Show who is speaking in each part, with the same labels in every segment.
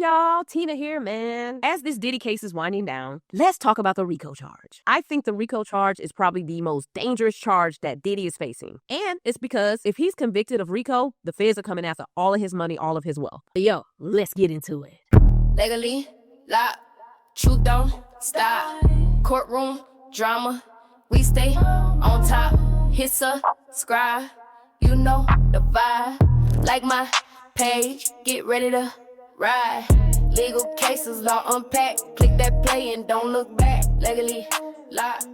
Speaker 1: y'all, Tina here, man. As this Diddy case is winding down, let's talk about the RICO charge. I think the RICO charge is probably the most dangerous charge that Diddy is facing. And it's because if he's convicted of RICO, the feds are coming after all of his money, all of his wealth. Yo, let's get into it.
Speaker 2: Legally locked, truth don't stop. Courtroom drama, we stay on top. Hit subscribe, you know the vibe. Like my page, get ready to ride. Legal cases, law unpacked. Click that play and don't look back. Legally locked,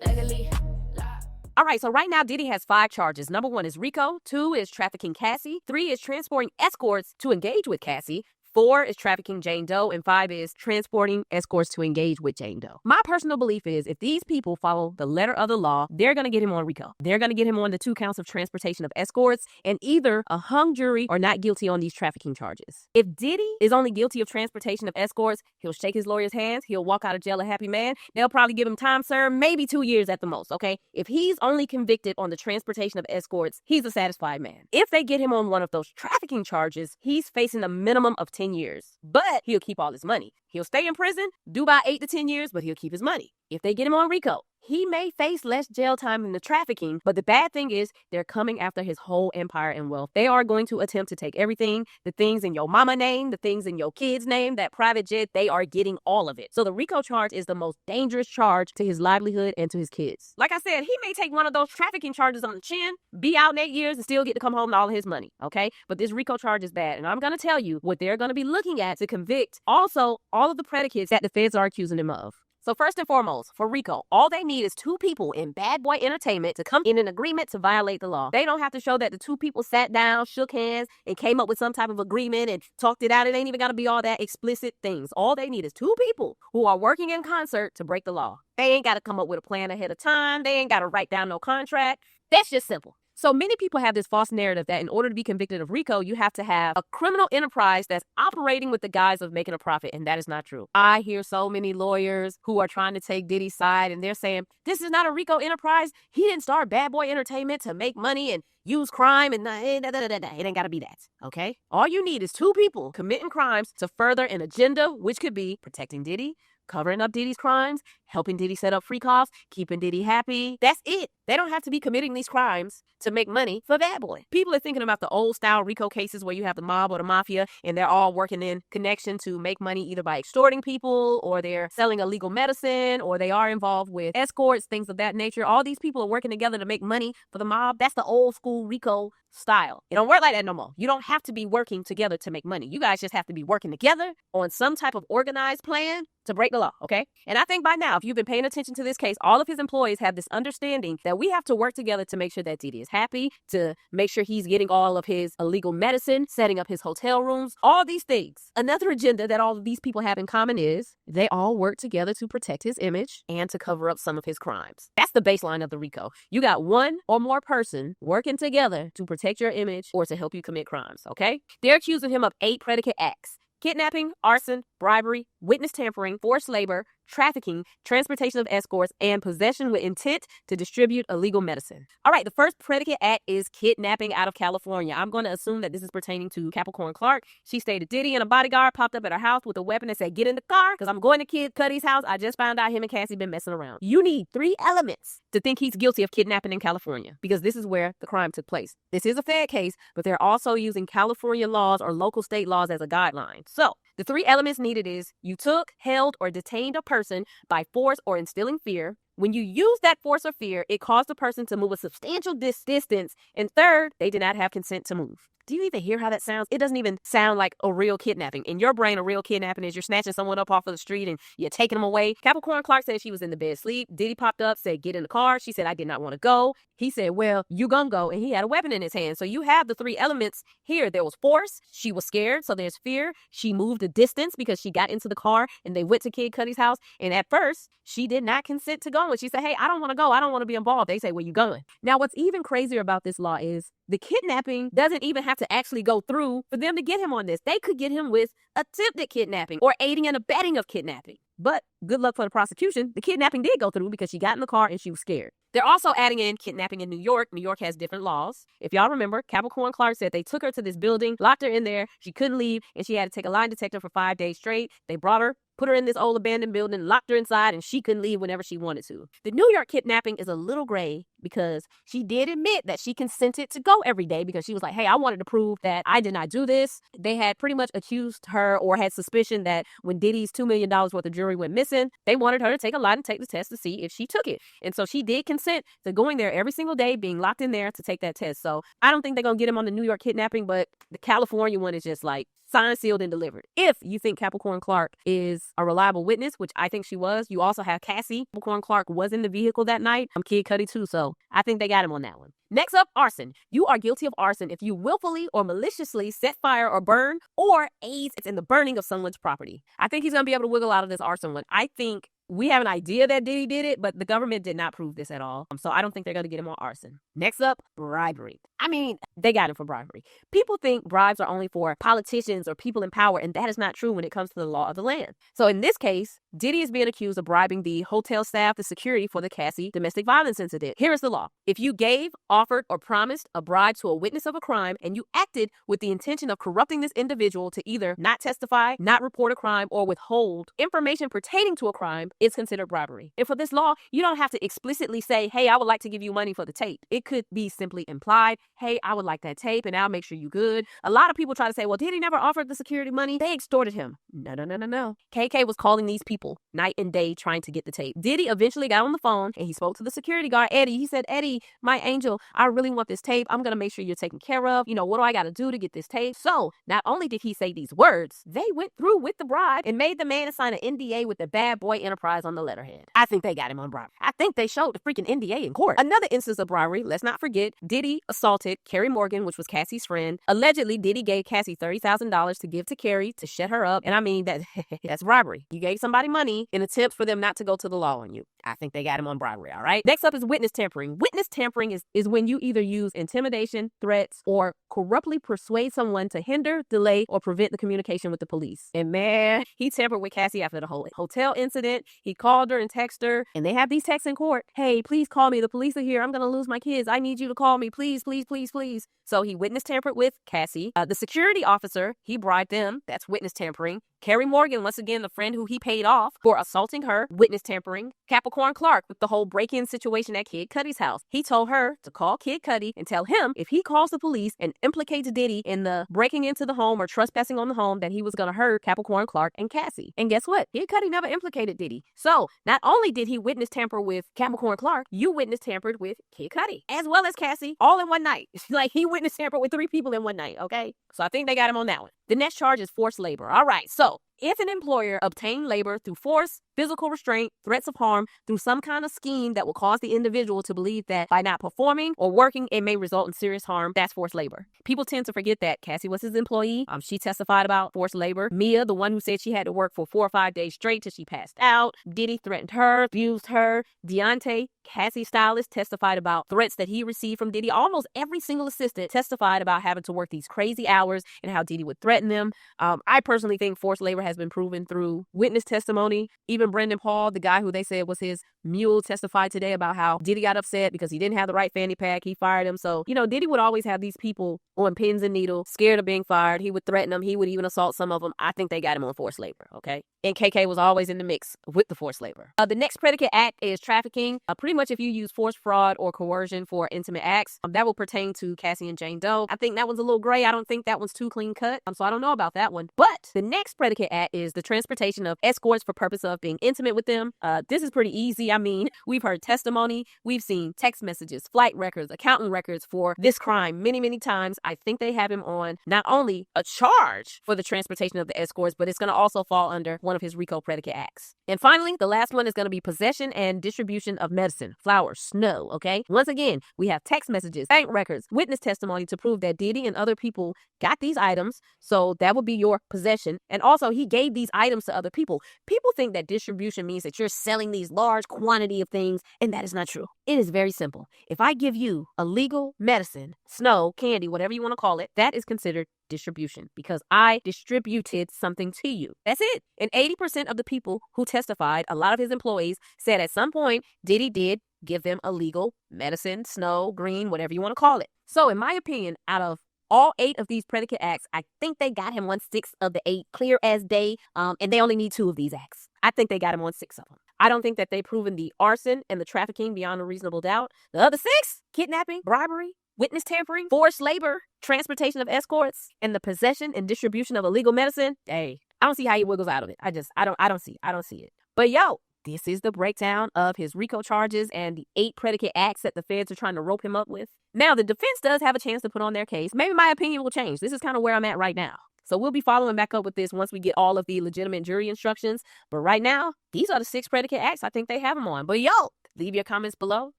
Speaker 2: legally locked.
Speaker 1: All right, so right now Diddy has 5 charges. Number 1 is RICO. 2 is trafficking Cassie. 3 is transporting escorts to engage with Cassie. 4 is trafficking Jane Doe, and 5 is transporting escorts to engage with Jane Doe. My personal belief is if these people follow the letter of the law, they're going to get him on RICO. They're going to get him on the 2 counts of transportation of escorts and either a hung jury or not guilty on these trafficking charges. If Diddy is only guilty of transportation of escorts, he'll shake his lawyer's hands. He'll walk out of jail a happy man. They'll probably give him time served, maybe 2 years at the most, okay? If he's only convicted on the transportation of escorts, he's a satisfied man. If they get him on one of those trafficking charges, he's facing a minimum of 10 years. But he'll keep all his money. He'll stay in prison, do about 8 to 10 years, but he'll keep his money. If they get him on RICO, he may face less jail time in the trafficking, but the bad thing is they're coming after his whole empire and wealth. They are going to attempt to take everything, the things in your mama name, the things in your kid's name, that private jet, they are getting all of it. So the RICO charge is the most dangerous charge to his livelihood and to his kids. Like I said, he may take one of those trafficking charges on the chin, be out in 8 years and still get to come home to all of his money, okay? But this RICO charge is bad, and I'm going to tell you what they're going to be looking at to convict also all of the predicates that the feds are accusing him of. So first and foremost, for RICO, all they need is 2 people in bad boy entertainment to come in an agreement to violate the law. They don't have to show that the 2 people sat down, shook hands, and came up with some type of agreement and talked it out. It ain't even got to be all that explicit things. All they need is 2 people who are working in concert to break the law. They ain't got to come up with a plan ahead of time. They ain't got to write down no contract. That's just simple. So many people have this false narrative that in order to be convicted of RICO, you have to have a criminal enterprise that's operating with the guise of making a profit, and that is not true. I hear so many lawyers who are trying to take Diddy's side, and they're saying, this is not a RICO enterprise. He didn't start Bad Boy Entertainment to make money and use crime, and it ain't got to be that, okay? All you need is 2 people committing crimes to further an agenda, which could be protecting Diddy, covering up Diddy's crimes, helping Diddy set up free calls, keeping Diddy happy. That's it. They don't have to be committing these crimes to make money for Bad Boy. People are thinking about the old style RICO cases where you have the mob or the mafia and they're all working in connection to make money either by extorting people or they're selling illegal medicine or they are involved with escorts, things of that nature. All these people are working together to make money for the mob. That's the old school RICO style. It don't work like that no more. You don't have to be working together to make money. You guys just have to be working together on some type of organized plan to break the law, okay? And I think by now, if you've been paying attention to this case, all of his employees have this understanding that we have to work together to make sure that Diddy is happy, to make sure he's getting all of his illegal medicine, setting up his hotel rooms, all these things. Another agenda that all of these people have in common is they all work together to protect his image and to cover up some of his crimes. That's the baseline of the RICO. You got one or more person working together to protect your image or to help you commit crimes, okay? They're accusing him of 8 predicate acts: kidnapping, arson, bribery, witness tampering, forced labor, trafficking, transportation of escorts, and possession with intent to distribute illegal medicine. All right, the first predicate act is kidnapping out of California. I'm going to assume that this is pertaining to Capricorn Clark. She stayed at Diddy and a bodyguard popped up at her house with a weapon and said, get in the car because I'm going to Kid Cudi's house. I just found out him and Cassie been messing around. You need 3 elements to think he's guilty of kidnapping in California because this is where the crime took place. This is a Fed case, but they're also using California laws or local state laws as a guideline. So the 3 elements needed is you took, held, or detained a person by force or instilling fear. When you use that force or fear, it caused the person to move a substantial distance. And third, they did not have consent to move. Do you even hear how that sounds? It doesn't even sound like a real kidnapping. In your brain, a real kidnapping is you're snatching someone up off of the street and you're taking them away. Capricorn Clark said she was in the bed asleep. Diddy popped up, said, get in the car. She said, I did not want to go. He said, well, you gonna go. And he had a weapon in his hand. So you have the 3 elements here. There was force. She was scared. So there's fear. She moved a distance because she got into the car and they went to Kid Cudi's house. And at first, she did not consent to going. She said, hey, I don't want to go. I don't want to be involved. They say, where you going? Now, what's even crazier about this law is the kidnapping doesn't even have to actually go through for them to get him on this. They could get him with attempted kidnapping or aiding and abetting of kidnapping. But good luck for the prosecution, the kidnapping did go through because she got in the car and she was scared. They're also adding in kidnapping in New York. New York has different laws. If y'all remember, Capricorn Clark said they took her to this building, locked her in there, she couldn't leave, and she had to take a lie detector for 5 days straight. They brought her, put her in this old abandoned building, locked her inside, and she couldn't leave whenever she wanted to. The New York kidnapping is a little gray because she did admit that she consented to go every day because she was like, hey, I wanted to prove that I did not do this. They had pretty much accused her or had suspicion that when Diddy's $2 million worth of jewelry went missing, they wanted her to take a lie and take the test to see if she took it. And so she did consent to going there every single day, being locked in there to take that test. So I don't think they're going to get him on the New York kidnapping, but the California one is just like signed, sealed, and delivered. If you think Capricorn Clark is a reliable witness, which I think she was, you also have Cassie. Capricorn Clark was in the vehicle that night. Kid Cudi too, so I think they got him on that one. Next up, arson. You are guilty of arson if you willfully or maliciously set fire or burn or aids in the burning of someone's property. I think he's going to be able to wiggle out of this arson one. I think we have an idea that Diddy did it, but the government did not prove this at all. So I don't think they're going to get him on arson. Next up, bribery. I mean, they got him for bribery. People think bribes are only for politicians or people in power, and that is not true when it comes to the law of the land. So in this case, Diddy is being accused of bribing the hotel staff, the security for the Cassie domestic violence incident. Here is the law. If you gave, offered, or promised a bribe to a witness of a crime, and you acted with the intention of corrupting this individual to either not testify, not report a crime, or withhold information pertaining to a crime, it's considered bribery. And for this law, you don't have to explicitly say, hey, I would like to give you money for the tape. It could be simply implied, hey, I would like that tape and I'll make sure you good. A lot of people try to say, well, Diddy never offered the security money. They extorted him. No. KK was calling these people night and day trying to get the tape. Diddy eventually got on the phone and he spoke to the security guard, Eddie. He said, Eddie, my angel, I really want this tape. I'm going to make sure you're taken care of. You know, what do I got to do to get this tape? So not only did he say these words, they went through with the bribe and made the man sign an NDA with the Bad Boy Enterprise on the letterhead. I think they got him on bribery. I think they showed the freaking NDA in court. Another instance of bribery, let's not forget, Diddy assaulted Kerry Morgan, which was Cassie's friend. Allegedly, Diddy gave Cassie $30,000 to give to Kerry to shut her up. And I mean, that's bribery. You gave somebody money in attempts for them not to go to the law on you. I think they got him on bribery, all right? Next up is witness tampering. Witness tampering is when you either use intimidation, threats, or corruptly persuade someone to hinder, delay, or prevent the communication with the police. And man, he tampered with Cassie after the whole hotel incident. He called her and texted her, and they have these texts in court. Hey, please call me. The police are here. I'm going to lose my kids. I need you to call me. Please, please, please, please. So he witness tampered with Cassie. The security officer, he bribed them. That's witness tampering. Kerry Morgan, once again, the friend who he paid off for assaulting her, witness tampering. Capricorn Clark with the whole break-in situation at Kid Cudi's house. He told her to call Kid Cudi and tell him if he calls the police and implicates Diddy in the breaking into the home or trespassing on the home, that he was going to hurt Capricorn Clark and Cassie. And guess what? Kid Cudi never implicated Diddy. So not only did he witness tamper with Capricorn Clark, you witness tampered with Kid Cudi as well as Cassie all in one night. Like he witness tampered with 3 people in one night, okay? So I think they got him on that one. The next charge is forced labor. All right, so if an employer obtained labor through force, physical restraint, threats of harm, through some kind of scheme that will cause the individual to believe that by not performing or working, it may result in serious harm, that's forced labor. People tend to forget that Cassie was his employee. She testified about forced labor. Mia, the one who said she had to work for 4 or 5 days straight till she passed out. Diddy threatened her, abused her. Deontay, Cassie's stylist, testified about threats that he received from Diddy. Almost every single assistant testified about having to work these crazy hours and how Diddy would threaten them. I personally think forced labor has been proven through witness testimony. Even Brendan Paul, the guy who they said was his mule, testified today about how Diddy got upset because he didn't have the right fanny pack. He fired him. So, you know, Diddy would always have these people on pins and needles, scared of being fired. He would threaten them. He would even assault some of them. I think they got him on forced labor, okay? And KK was always in the mix with the forced labor. The next predicate act is trafficking. Pretty much if you use force, fraud, or coercion for intimate acts, that will pertain to Cassie and Jane Doe. I think that one's a little gray. I don't think that one's too clean cut. So I don't know about that one. But the next predicate act is the transportation of escorts for purpose of being intimate with them. This is pretty easy. I mean, we've heard testimony. We've seen text messages, flight records, accountant records for this crime many, many times. I think they have him on not only a charge for the transportation of the escorts, but it's going to also fall under one of his RICO predicate acts. And finally, the last one is going to be possession and distribution of medicine, flowers, snow, okay? Once again, we have text messages, bank records, witness testimony to prove that Diddy and other people got these items. So that would be your possession. And also, he he gave these items to other people. People think that distribution means that you're selling these large quantity of things, and that is not true. It is very simple. If I give you illegal medicine, snow, candy, whatever you want to call it, that is considered distribution because I distributed something to you. That's it. And 80% of the people who testified, a lot of his employees, said at some point Diddy did give them illegal medicine, snow, green, whatever you want to call it. So in my opinion, out of all 8 of these predicate acts, I think they got him 1/6 of the 8, clear as day, and they only need 2 of these acts. I think they got him 1/6 of them. I don't think that they've proven the arson and the trafficking beyond a reasonable doubt. The other 6, kidnapping, bribery, witness tampering, forced labor, transportation of escorts, and the possession and distribution of illegal medicine. Hey, I don't see how he wiggles out of it. I don't see it. But yo, this is the breakdown of his RICO charges and the 8 predicate acts that the feds are trying to rope him up with. Now, the defense does have a chance to put on their case. Maybe my opinion will change. This is kind of where I'm at right now. So we'll be following back up with this once we get all of the legitimate jury instructions. But right now, these are the 6 predicate acts I think they have him on. But yo, leave your comments below.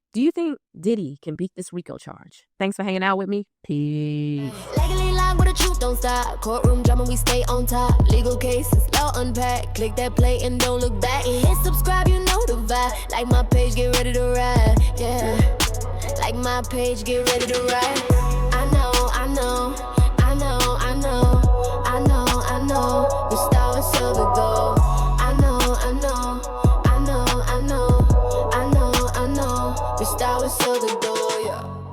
Speaker 1: Do you think Diddy can beat this RICO charge? Thanks for hanging out with me. Peace.
Speaker 2: Legally locked where the truth don't stop. Courtroom drama, we stay on top. Legal cases, law unpack. Click that play and don't look back. And hit subscribe, you know the vibe. Like my page, get ready to ride. Yeah. Like my page, get ready to ride. I know. We start with silver gold. I know. We start with silver gold, yeah.